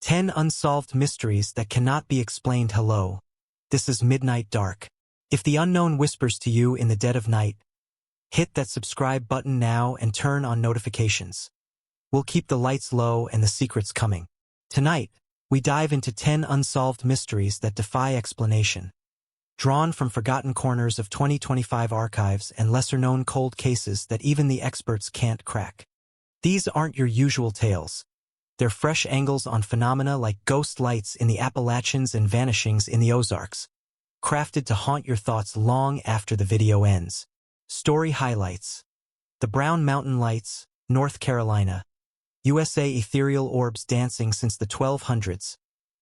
10 Unsolved Mysteries That Cannot Be Explained. Hello. This is Midnight Dark. If the unknown whispers to you in the dead of night, hit that subscribe button now and turn on notifications. We'll keep the lights low and the secrets coming. Tonight, we dive into 10 unsolved mysteries that defy explanation. Drawn from forgotten corners of 2025 archives and lesser-known cold cases that even the experts can't crack. These aren't your usual tales. They're fresh angles on phenomena like ghost lights in the Appalachians and vanishings in the Ozarks, crafted to haunt your thoughts long after the video ends. Story highlights: the Brown Mountain Lights, North Carolina. USA ethereal orbs dancing since the 1200s,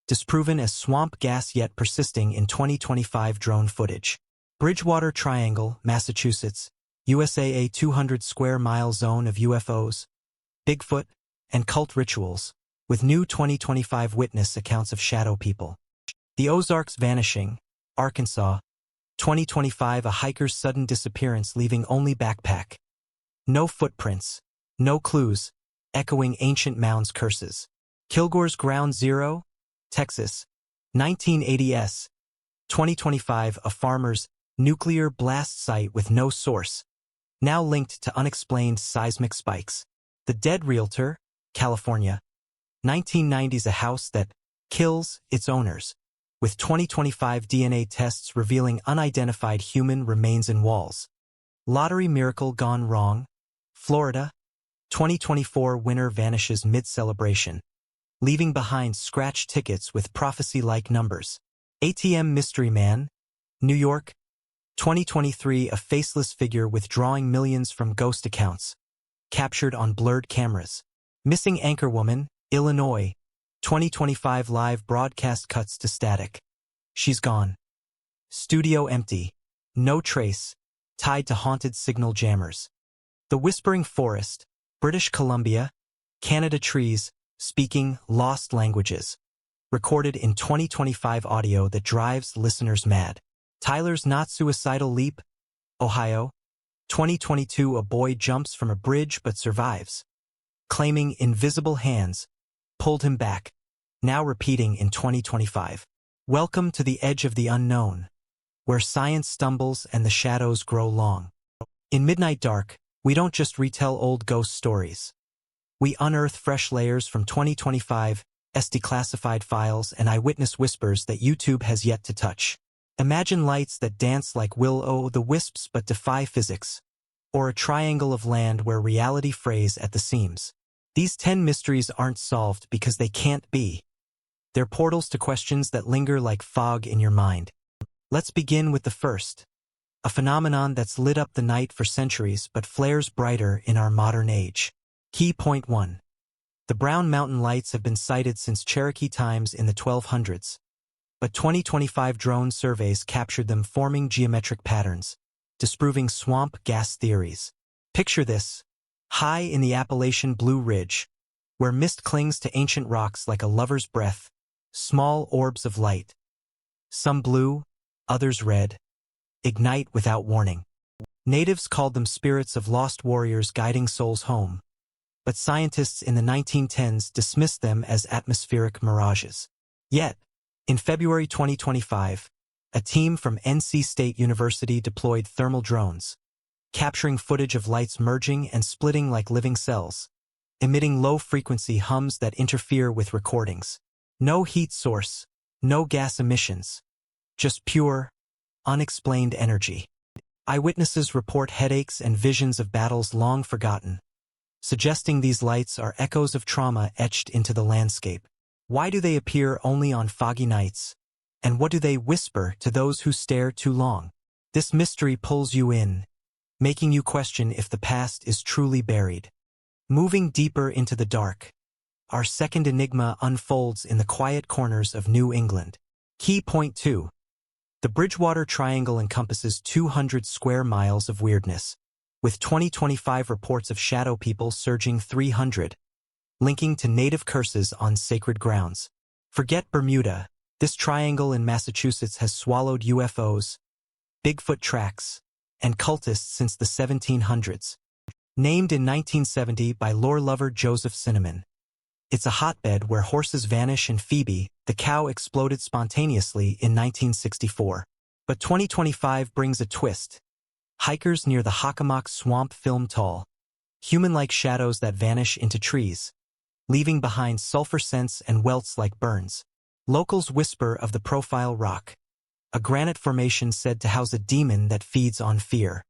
disproven as swamp gas yet persisting in 2025 drone footage. Bridgewater Triangle, Massachusetts, USA a 200 square mile zone of UFOs, Bigfoot, and cult rituals, with new 2025 witness accounts of shadow people. The Ozarks Vanishing, Arkansas, 2025 a hiker's sudden disappearance leaving only backpack. No footprints, no clues, echoing ancient mounds' curses. Kilgore's Ground Zero, Texas, 1980s, 2025 a farmer's nuclear blast site with no source, now linked to unexplained seismic spikes. The Dead Realtor, California, 1990s a house that kills its owners, with 2025 DNA tests revealing unidentified human remains in walls. Lottery miracle gone wrong, Florida, 2024 winner vanishes mid-celebration, leaving behind scratch tickets with prophecy-like numbers. ATM Mystery Man, New York, 2023 a faceless figure withdrawing millions from ghost accounts, captured on blurred cameras. Missing Anchorwoman, Illinois, 2025 live broadcast cuts to static. She's gone. Studio empty. No trace, tied to haunted signal jammers. The Whispering Forest, British Columbia, Canada trees, speaking lost languages. Recorded in 2025 audio that drives listeners mad. Tyler's not suicidal leap, Ohio, 2022 a boy jumps from a bridge but survives, claiming invisible hands pulled him back, now repeating in 2025. Welcome to the edge of the unknown, where science stumbles and the shadows grow long. In Midnight Dark, we don't just retell old ghost stories. We unearth fresh layers from 2025's declassified files and eyewitness whispers that YouTube has yet to touch. Imagine lights that dance like will-o'-the-wisps but defy physics, or a triangle of land where reality frays at the seams. These 10 mysteries aren't solved because they can't be. They're portals to questions that linger like fog in your mind. Let's begin with the first, a phenomenon that's lit up the night for centuries but flares brighter in our modern age. Key point 1. The Brown Mountain Lights have been sighted since Cherokee times in the 1200s, but 2025 drone surveys captured them forming geometric patterns, disproving swamp gas theories. Picture this: high in the Appalachian Blue Ridge, where mist clings to ancient rocks like a lover's breath, small orbs of light, some blue, others red, ignite without warning. Natives called them spirits of lost warriors guiding souls home, but scientists in the 1910s dismissed them as atmospheric mirages. Yet, in February 2025, a team from NC State University deployed thermal drones, capturing footage of lights merging and splitting like living cells, emitting low-frequency hums that interfere with recordings. No heat source, no gas emissions, just pure, unexplained energy. Eyewitnesses report headaches and visions of battles long forgotten, suggesting these lights are echoes of trauma etched into the landscape. Why do they appear only on foggy nights? And what do they whisper to those who stare too long? This mystery pulls you in, making you question if the past is truly buried. Moving deeper into the dark, our second enigma unfolds in the quiet corners of New England. Key point 2. The Bridgewater Triangle encompasses 200 square miles of weirdness, with 2025 reports of shadow people surging 300, linking to native curses on sacred grounds. Forget Bermuda. This triangle in Massachusetts has swallowed UFOs, Bigfoot tracks, and cultists since the 1700s. Named in 1970 by lore lover Joseph Cinnamon, It's a hotbed where horses vanish and Phoebe, the cow, exploded spontaneously in 1964. But 2025 brings a twist. Hikers near the Hockomock Swamp film tall, human-like shadows that vanish into trees, leaving behind sulfur scents and welts like burns. Locals whisper of the Profile Rock, a granite formation said to house a demon that feeds on fear.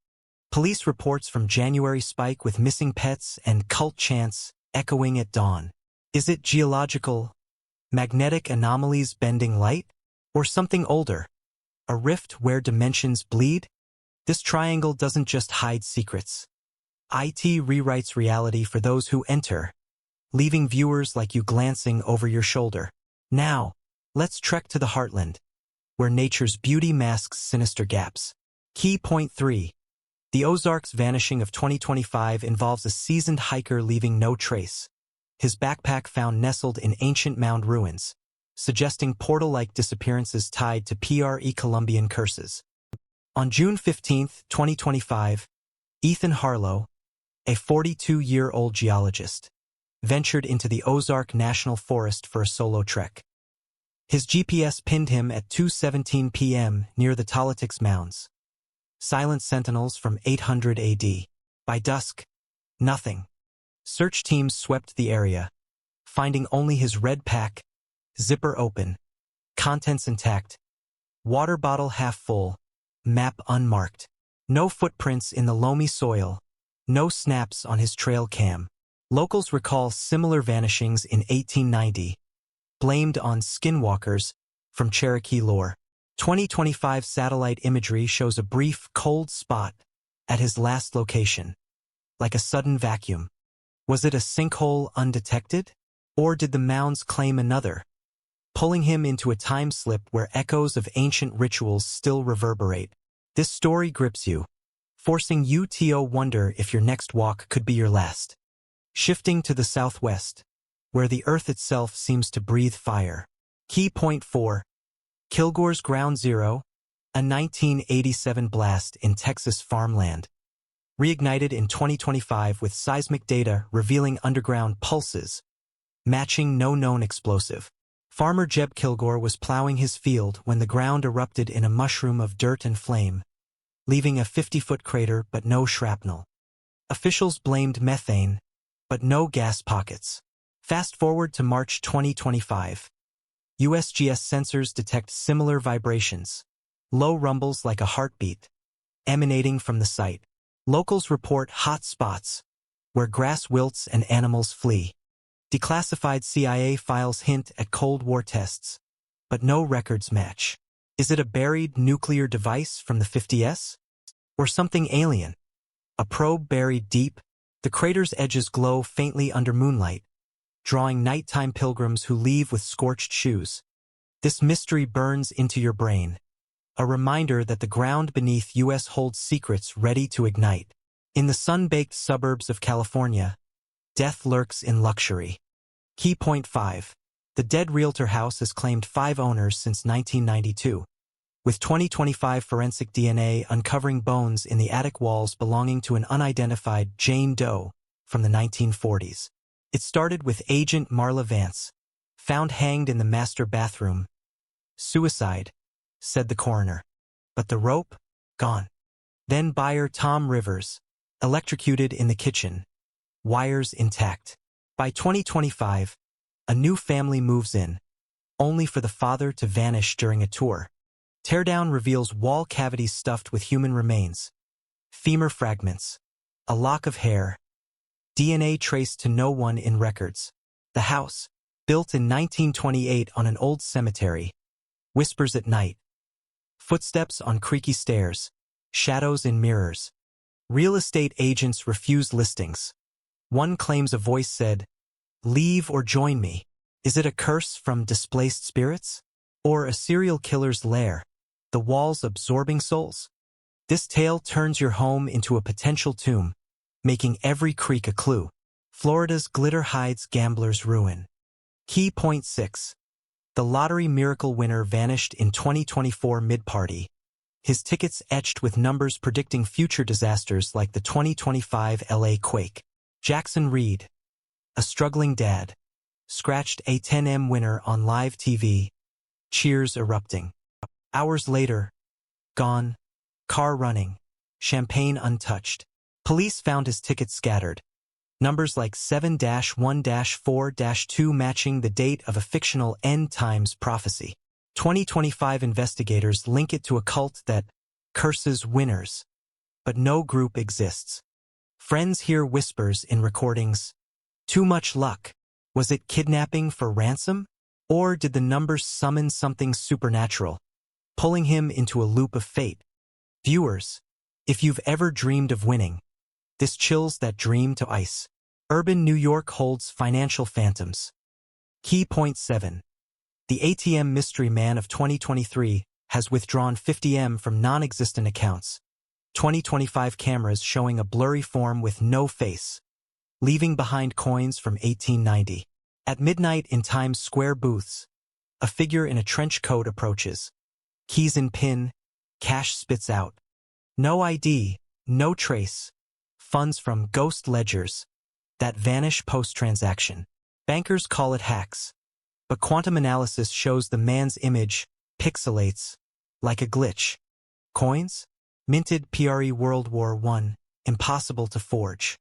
Police reports from January spike with missing pets and cult chants echoing at dawn. Is it geological, magnetic anomalies bending light, or something older? A rift where dimensions bleed? This triangle doesn't just hide secrets. It rewrites reality for those who enter, leaving viewers like you glancing over your shoulder. Now, let's trek to the heartland, where nature's beauty masks sinister gaps. Key point 3. The Ozarks Vanishing of 2025 involves a seasoned hiker leaving no trace. His backpack found nestled in ancient mound ruins, suggesting portal-like disappearances tied to pre-Columbian curses. On June 15, 2025, Ethan Harlow, a 42-year-old geologist, ventured into the Ozark National Forest for a solo trek. His GPS pinned him at 2:17 p.m. near the Talatix Mounds. Silent sentinels from 800 AD. By dusk, nothing. Search teams swept the area, finding only his red pack, zipper open, contents intact, water bottle half full, map unmarked. No footprints in the loamy soil, no snaps on his trail cam. Locals recall similar vanishings in 1890, blamed on skinwalkers from Cherokee lore. 2025 satellite imagery shows a brief, cold spot at his last location, like a sudden vacuum. Was it a sinkhole undetected? Or did the mounds claim another, pulling him into a time slip where echoes of ancient rituals still reverberate? This story grips you, forcing you to wonder if your next walk could be your last. Shifting to the southwest, where the earth itself seems to breathe fire. Key point 4. Kilgore's Ground Zero, a 1987 blast in Texas farmland. Reignited in 2025 with seismic data revealing underground pulses, matching no known explosive. Farmer Jeb Kilgore was plowing his field when the ground erupted in a mushroom of dirt and flame, leaving a 50-foot crater but no shrapnel. Officials blamed methane, but no gas pockets. Fast forward to March 2025. USGS sensors detect similar vibrations, low rumbles like a heartbeat, emanating from the site. Locals report hot spots, where grass wilts and animals flee. Declassified CIA files hint at Cold War tests, but no records match. Is it a buried nuclear device from the 50s? Or something alien? A probe buried deep, the crater's edges glow faintly under moonlight, drawing nighttime pilgrims who leave with scorched shoes. This mystery burns into your brain, a reminder that the ground beneath US holds secrets ready to ignite. In the sun-baked suburbs of California, death lurks in luxury. Key point 5. The Dead Realtor house has claimed 5 owners since 1992, with 2025 forensic DNA uncovering bones in the attic walls belonging to an unidentified Jane Doe from the 1940s. It started with Agent Marla Vance, found hanged in the master bathroom. Suicide, said the coroner. But the rope? Gone. Then buyer Tom Rivers, electrocuted in the kitchen, wires intact. By 2025, a new family moves in, only for the father to vanish during a tour. Teardown reveals wall cavities stuffed with human remains, femur fragments, a lock of hair, DNA traced to no one in records. The house, built in 1928 on an old cemetery, whispers at night. Footsteps on creaky stairs, shadows in mirrors. Real estate agents refuse listings. One claims a voice said, "Leave or join me." Is it a curse from displaced spirits? Or a serial killer's lair, the walls absorbing souls? This tale turns your home into a potential tomb, making every creak a clue. Florida's glitter hides gambler's ruin. Key point 6. The lottery miracle winner vanished in 2024 mid-party, his tickets etched with numbers predicting future disasters like the 2025 LA quake. Jackson Reed, a struggling dad, scratched a 10M winner on live TV, cheers erupting. Hours later, gone, car running, champagne untouched. Police found his ticket scattered. Numbers like 7-1-4-2 matching the date of a fictional end times prophecy. 2025 investigators link it to a cult that curses winners. But no group exists. Friends hear whispers in recordings. Too much luck. Was it kidnapping for ransom? Or did the numbers summon something supernatural, pulling him into a loop of fate? Viewers, if you've ever dreamed of winning, this chills that dream to ice. Urban New York holds financial phantoms. Key point 7. The ATM Mystery Man of 2023 has withdrawn 50M from non-existent accounts. 2025 cameras showing a blurry form with no face, leaving behind coins from 1890. At midnight in Times Square booths, a figure in a trench coat approaches. Keys in pin, cash spits out. No ID, no trace. Funds from ghost ledgers that vanish post-transaction. Bankers call it hacks, but quantum analysis shows the man's image pixelates like a glitch. Coins? Minted pre-World War I, impossible to forge.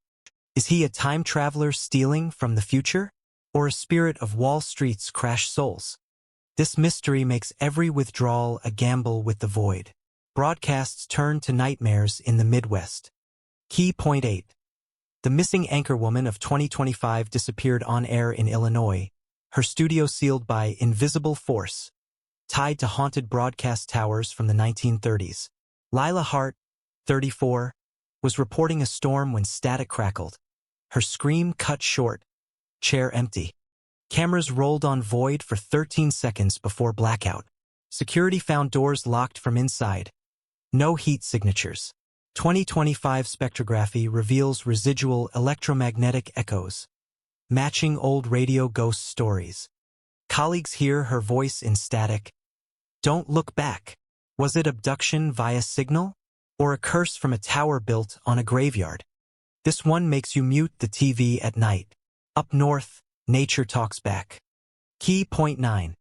Is he a time traveler stealing from the future? Or a spirit of Wall Street's crashed souls? This mystery makes every withdrawal a gamble with the void. Broadcasts turn to nightmares in the Midwest. Key point 8. The missing Anchorwoman of 2025 disappeared on air in Illinois, her studio sealed by invisible force, tied to haunted broadcast towers from the 1930s. Lila Hart, 34, was reporting a storm when static crackled. Her scream cut short, chair empty. Cameras rolled on void for 13 seconds before blackout. Security found doors locked from inside. No heat signatures. 2025 spectrography reveals residual electromagnetic echoes, matching old radio ghost stories. Colleagues hear her voice in static. Don't look back. Was it abduction via signal? Or a curse from a tower built on a graveyard? This one makes you mute the TV at night. Up north, nature talks back. Key point 9.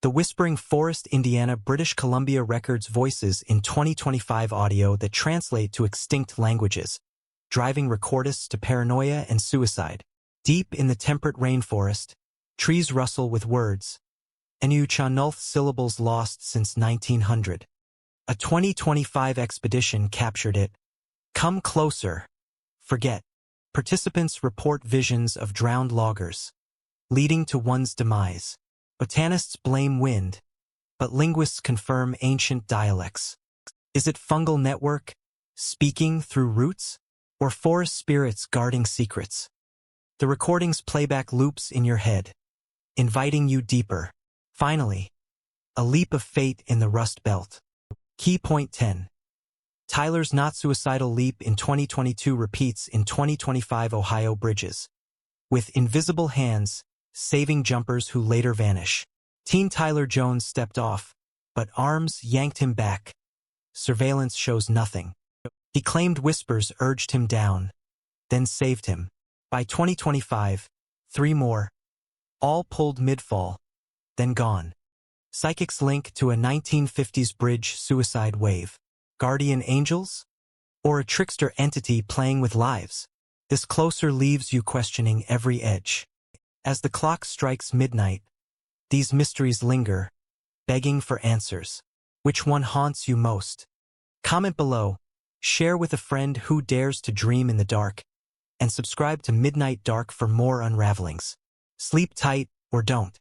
The Whispering Forest, Indiana, British Columbia records voices in 2025 audio that translate to extinct languages, driving recordists to paranoia and suicide. Deep in the temperate rainforest, trees rustle with words, and unchanulth syllables lost since 1900. A 2025 expedition captured it. Come closer. Forget. Participants report visions of drowned loggers, leading to one's demise. Botanists blame wind, but linguists confirm ancient dialects. Is it fungal network, speaking through roots, or forest spirits guarding secrets? The recording's playback loops in your head, inviting you deeper. Finally, a leap of fate in the Rust Belt. Key point 10. Tyler's not suicidal leap in 2022 repeats in 2025 Ohio bridges, with invisible hands saving jumpers who later vanish. Teen Tyler Jones stepped off, but arms yanked him back. Surveillance shows nothing. He claimed whispers urged him down, then saved him. By 2025, 3 more, all pulled mid-fall, then gone. Psychics link to a 1950s bridge suicide wave. Guardian angels? Or a trickster entity playing with lives? This closer leaves you questioning every edge. As the clock strikes midnight, these mysteries linger, begging for answers. Which one haunts you most? Comment below, share with a friend who dares to dream in the dark, and subscribe to Midnight Dark for more unravelings. Sleep tight or don't.